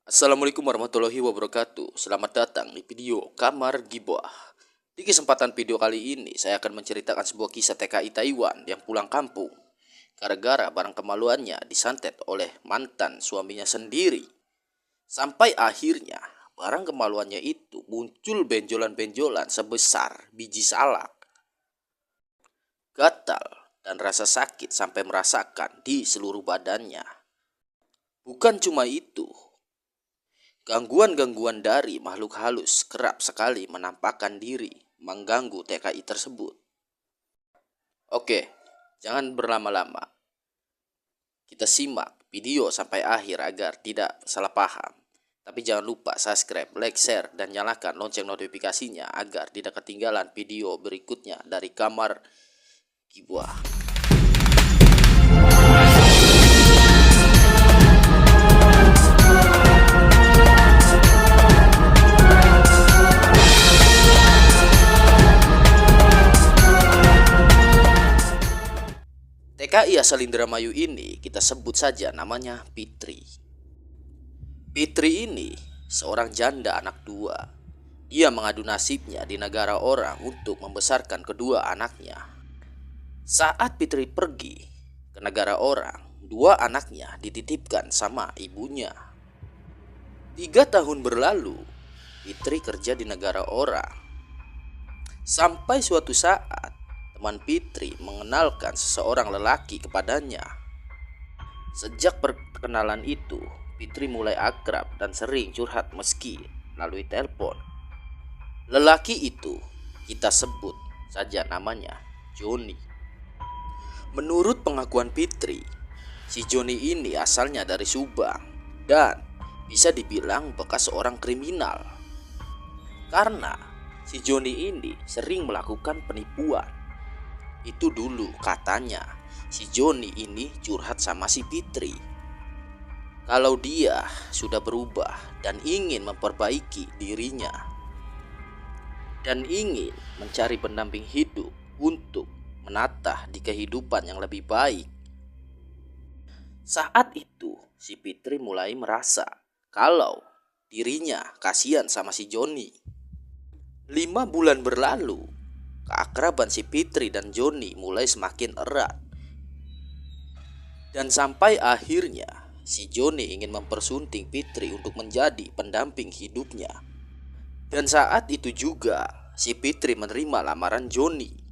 Assalamualaikum warahmatullahi wabarakatuh. Selamat datang di video Kamar Gibah. Di kesempatan video kali ini saya akan menceritakan sebuah kisah TKI Taiwan yang pulang kampung gara-gara barang kemaluannya disantet oleh mantan suaminya sendiri. Sampai akhirnya barang kemaluannya itu muncul benjolan-benjolan sebesar biji salak. Gatal dan rasa sakit sampai merasakan di seluruh badannya. Bukan cuma itu, gangguan-gangguan dari makhluk halus kerap sekali menampakkan diri mengganggu TKI tersebut. Oke, jangan berlama-lama. Kita simak video sampai akhir agar tidak salah paham. Tapi jangan lupa subscribe, like, share, dan nyalakan lonceng notifikasinya agar tidak ketinggalan video berikutnya dari Kamar Gibah. TKI asal Indramayu ini kita sebut saja namanya Fitri. Fitri ini seorang janda anak dua. Dia mengadu nasibnya di negara orang untuk membesarkan kedua anaknya. Saat Fitri pergi ke negara orang, dua anaknya dititipkan sama ibunya. 3 tahun berlalu, Fitri kerja di negara orang. Sampai suatu saat teman Fitri mengenalkan seseorang lelaki kepadanya. Sejak perkenalan itu, Fitri mulai akrab dan sering curhat meski melalui telepon. Lelaki itu kita sebut saja namanya Joni. Menurut pengakuan Fitri, si Joni ini asalnya dari Subang dan bisa dibilang bekas seorang kriminal. Karena si Joni ini sering melakukan penipuan. Itu dulu katanya si Joni ini curhat sama si Fitri kalau dia sudah berubah dan ingin memperbaiki dirinya dan ingin mencari pendamping hidup untuk menata di kehidupan yang lebih baik. Saat itu si Fitri mulai merasa kalau dirinya kasihan sama si Joni. 5 bulan berlalu, keakraban si Fitri dan Joni mulai semakin erat. Dan sampai akhirnya si Joni ingin mempersunting Fitri untuk menjadi pendamping hidupnya. Dan saat itu juga si Fitri menerima lamaran Joni.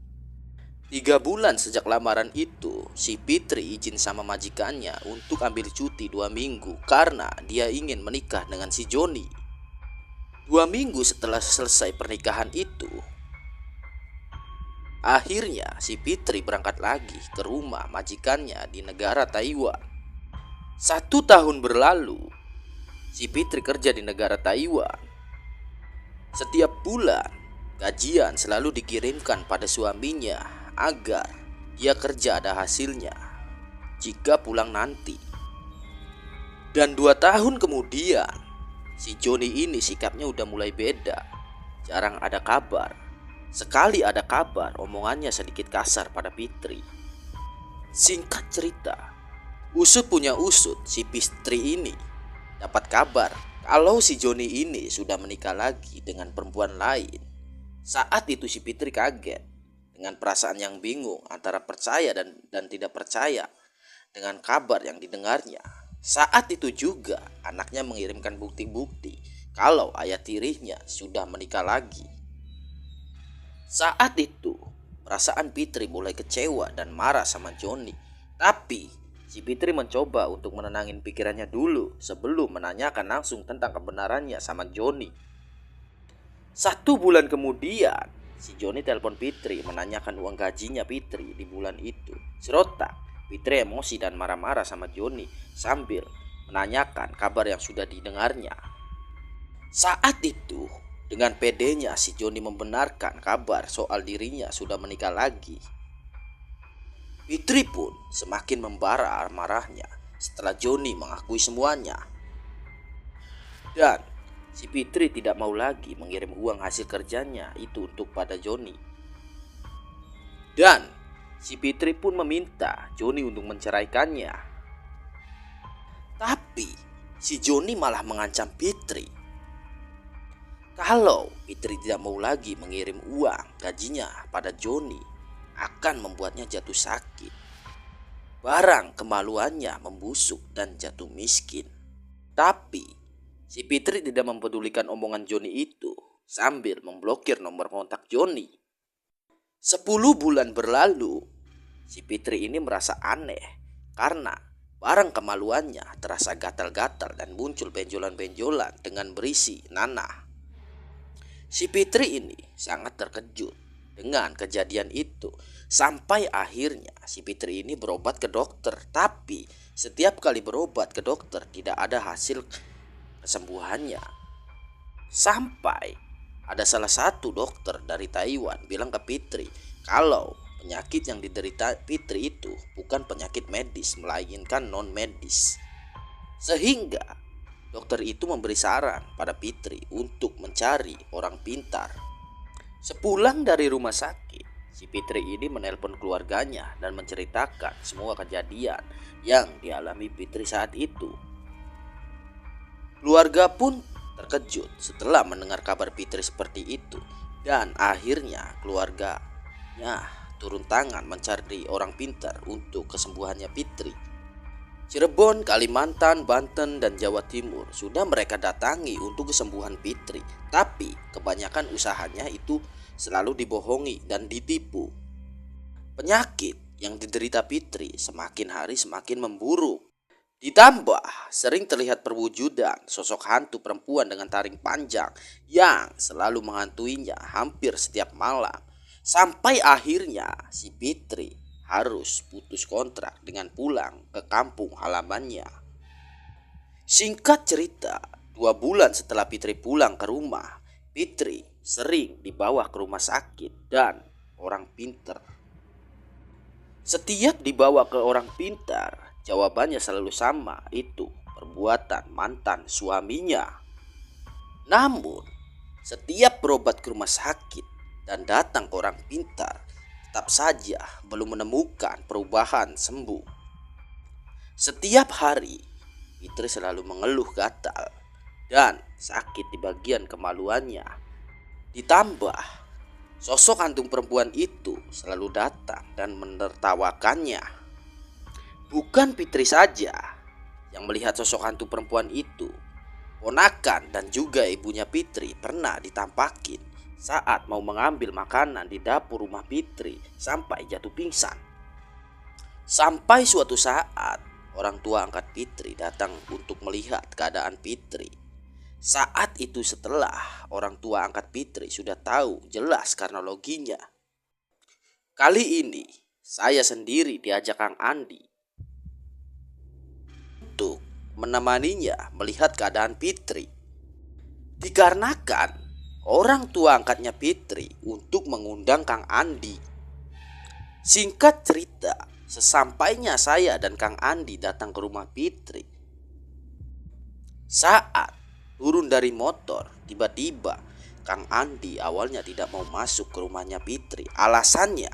3 bulan sejak lamaran itu, si Fitri izin sama majikannya untuk ambil cuti 2 minggu karena dia ingin menikah dengan si Joni. 2 minggu setelah selesai pernikahan itu, akhirnya si Fitri berangkat lagi ke rumah majikannya di negara Taiwan. 1 tahun berlalu, si Fitri kerja di negara Taiwan. Setiap bulan, gajian selalu dikirimkan pada suaminya agar dia kerja ada hasilnya jika pulang nanti. Dan 2 tahun kemudian, si Joni ini sikapnya udah mulai beda. Jarang ada kabar. Sekali ada kabar, omongannya sedikit kasar pada Fitri. Singkat cerita, usut punya usut, si Fitri ini dapat kabar kalau si Joni ini sudah menikah lagi dengan perempuan lain. Saat itu si Fitri kaget dengan perasaan yang bingung antara percaya dan tidak percaya dengan kabar yang didengarnya. Saat itu juga anaknya mengirimkan bukti-bukti kalau ayah tirinya sudah menikah lagi. Saat itu perasaan Fitri mulai kecewa dan marah sama Joni. Tapi si Fitri mencoba untuk menenangin pikirannya dulu sebelum menanyakan langsung tentang kebenarannya sama Joni. 1 bulan kemudian, si Joni telepon Fitri menanyakan uang gajinya Fitri di bulan itu. Serotak, Fitri emosi dan marah-marah sama Joni sambil menanyakan kabar yang sudah didengarnya. Saat itu, dengan pedenya si Joni membenarkan kabar soal dirinya sudah menikah lagi. Fitri pun semakin membara amarahnya setelah Joni mengakui semuanya. Dan si Fitri tidak mau lagi mengirim uang hasil kerjanya itu untuk pada Joni. Dan si Fitri pun meminta Joni untuk menceraikannya. Tapi si Joni malah mengancam Fitri. Kalau Fitri tidak mau lagi mengirim uang gajinya pada Joni, akan membuatnya jatuh sakit. Barang kemaluannya membusuk dan jatuh miskin. Tapi si Fitri tidak mempedulikan omongan Joni itu sambil memblokir nomor kontak Joni. 10 bulan berlalu, si Fitri ini merasa aneh karena barang kemaluannya terasa gatal-gatal dan muncul benjolan-benjolan dengan berisi nanah. Si Fitri ini sangat terkejut dengan kejadian itu. Sampai akhirnya si Fitri ini berobat ke dokter. Tapi setiap kali berobat ke dokter tidak ada hasil kesembuhannya. Sampai ada salah satu dokter dari Taiwan bilang ke Fitri kalau penyakit yang diderita Fitri itu bukan penyakit medis, melainkan non medis. Sehingga dokter itu memberi saran pada Fitri untuk mencari orang pintar. Sepulang dari rumah sakit, si Fitri ini menelpon keluarganya dan menceritakan semua kejadian yang dialami Fitri saat itu. Keluarga pun terkejut setelah mendengar kabar Fitri seperti itu, dan akhirnya keluarganya turun tangan mencari orang pintar untuk kesembuhannya Fitri. Cirebon, Kalimantan, Banten, dan Jawa Timur sudah mereka datangi untuk kesembuhan Fitri. Tapi kebanyakan usahanya itu selalu dibohongi dan ditipu. Penyakit yang diderita Fitri semakin hari semakin memburuk. Ditambah sering terlihat perwujudan sosok hantu perempuan dengan taring panjang yang selalu menghantuinya hampir setiap malam. Sampai akhirnya si Fitri harus putus kontrak dengan pulang ke kampung halamannya. Singkat cerita, 2 bulan setelah Fitri pulang ke rumah, Fitri sering dibawa ke rumah sakit dan orang pintar. Setiap dibawa ke orang pintar, jawabannya selalu sama, itu perbuatan mantan suaminya. Namun, setiap berobat ke rumah sakit dan datang ke orang pintar, tetap saja belum menemukan perubahan sembuh. Setiap hari, Fitri selalu mengeluh gatal dan sakit di bagian kemaluannya. Ditambah, sosok hantu perempuan itu selalu datang dan menertawakannya. Bukan Fitri saja yang melihat sosok hantu perempuan itu. Ponakan dan juga ibunya Fitri pernah ditampakin saat mau mengambil makanan di dapur rumah Fitri sampai jatuh pingsan. Sampai suatu saat orang tua angkat Fitri datang untuk melihat keadaan Fitri. Saat itu setelah orang tua angkat Fitri sudah tahu jelas kronologinya. Kali ini saya sendiri diajak Kang Andi untuk menemaninya melihat keadaan Fitri. Dikarenakan orang tua angkatnya Fitri untuk mengundang Kang Andi. Singkat cerita, sesampainya saya dan Kang Andi datang ke rumah Fitri, saat turun dari motor, tiba-tiba Kang Andi awalnya tidak mau masuk ke rumahnya Fitri. Alasannya,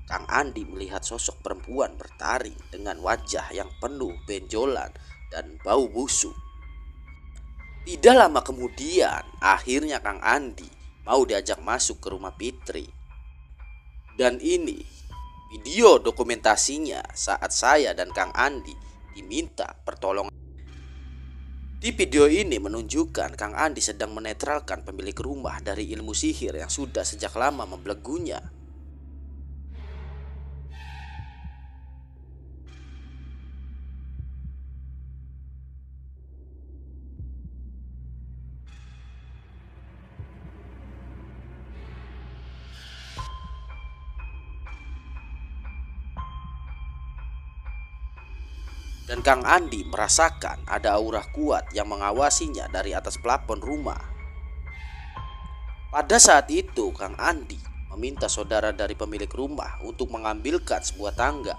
Kang Andi melihat sosok perempuan bertaring dengan wajah yang penuh benjolan dan bau busuk. Tidak lama kemudian, akhirnya Kang Andi mau diajak masuk ke rumah Fitri. Dan ini video dokumentasinya saat saya dan Kang Andi diminta pertolongan. Di video ini menunjukkan Kang Andi sedang menetralkan pemilik rumah dari ilmu sihir yang sudah sejak lama membelenggunya. Dan Kang Andi merasakan ada aura kuat yang mengawasinya dari atas plafon rumah. Pada saat itu Kang Andi meminta saudara dari pemilik rumah untuk mengambilkan sebuah tangga,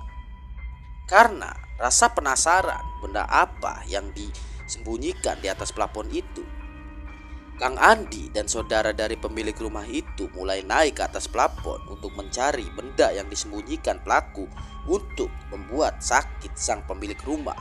karena rasa penasaran benda apa yang disembunyikan di atas plafon itu. Kang Andi dan saudara dari pemilik rumah itu mulai naik ke atas plafon untuk mencari benda yang disembunyikan pelaku untuk membuat sakit sang pemilik rumah.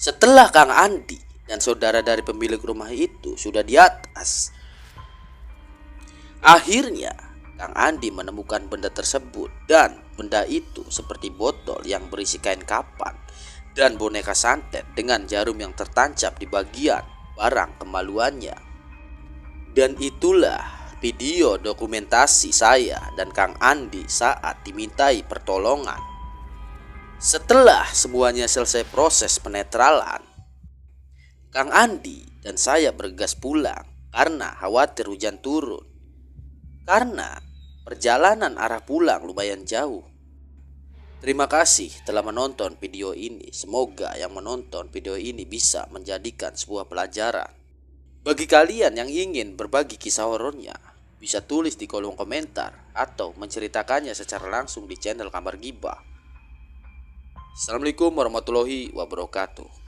Setelah Kang Andi dan saudara dari pemilik rumah itu sudah di atas, akhirnya Kang Andi menemukan benda tersebut, dan benda itu seperti botol yang berisi kain kapan dan boneka santet dengan jarum yang tertancap di bagian barang kemaluannya. Dan itulah video dokumentasi saya dan Kang Andi saat dimintai pertolongan. Setelah semuanya selesai proses penetralan, Kang Andi dan saya bergegas pulang karena khawatir hujan turun. Karena perjalanan arah pulang lumayan jauh. Terima kasih telah menonton video ini. Semoga yang menonton video ini bisa menjadikan sebuah pelajaran. Bagi kalian yang ingin berbagi kisah horornya, bisa tulis di kolom komentar atau menceritakannya secara langsung di channel Kamar Gibah. Assalamualaikum warahmatullahi wabarakatuh.